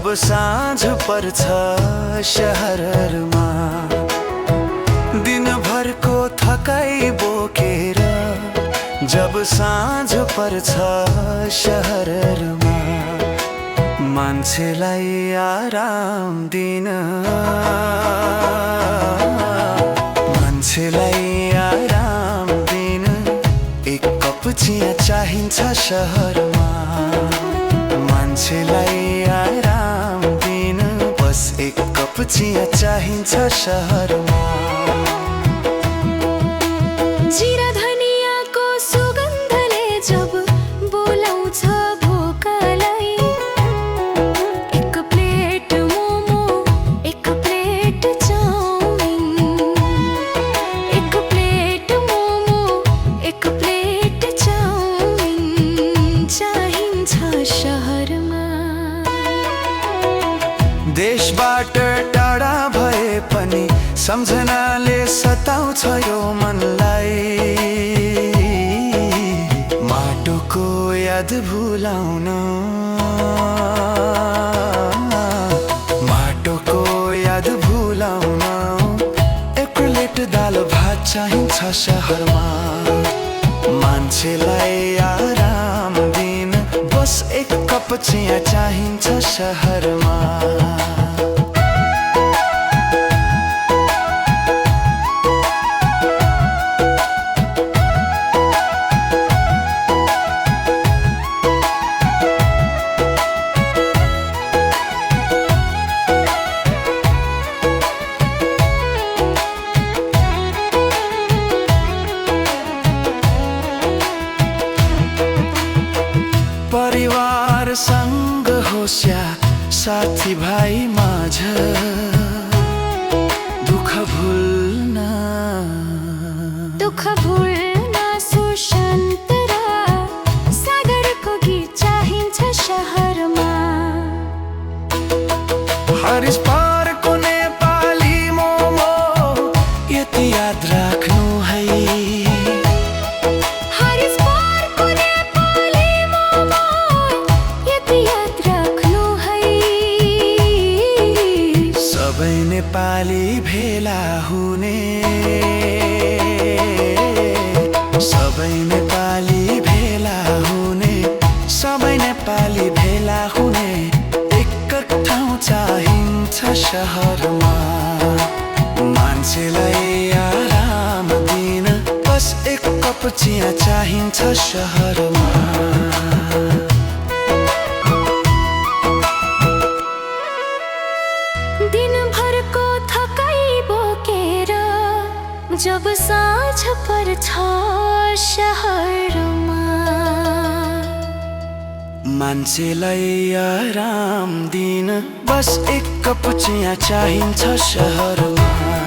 साँझ पर्छ शहरमा, दिनभरको थकाइ बोकेर जब साँझ पर्छ शहरमा, मान्छेलाई आराम दिन, मान्छेलाई आराम दिन एक कप चिया चाहिन्छ शहरमा। मान्छेलाई आराम दिन बस एक कप चिया चाहिन्छ शहरमा। जिरा धनियाँको सुगन्धले जब बोलाउँछ भोकालाई, एक प्लेट मोमो, एक प्लेट चाउमिन, एक प्लेट मोमो, एक प्लेट चाउमिन चाहिन्छ शहरमा। देशबाट टाढा भए पनि सम्झनाले सताउँछ यो मनलाई, माटोको याद भुलाउन, माटोको याद भुलाउन एक प्लेट दाल भात चाहिन्छ शहरमा। मान्छेलाई आराम दिन बस एक कप चिया चाहिन्छ शहरमा। परिवारसँग होस् या साथी भाइ माझ, दुःख भुल्न, दुःख भुल्न सुशान्त र सागरको गीत चाहिन्छ शहरमा। हरिश पारको नेपाली मोमो यति याद राख्नु है, हरिश पारको नेपाली मोमो यति याद राख्नु है। सबै नेपाली भेला हुने, सबै नेपाली भेला हुने, सबै नेपाली भेला हुने एक ठाउँ चाहिन्छ शहरमा। मान्छेलाई आराम दिन बस एक कप चिया चाहिन्छ शहरमा। दिनभरको थकाइ बोकेर जब साँझ पर्छ शहरमा, मान्छेलाई आराम दिन बस एक कप चिया चाहिन्छ शहरमा।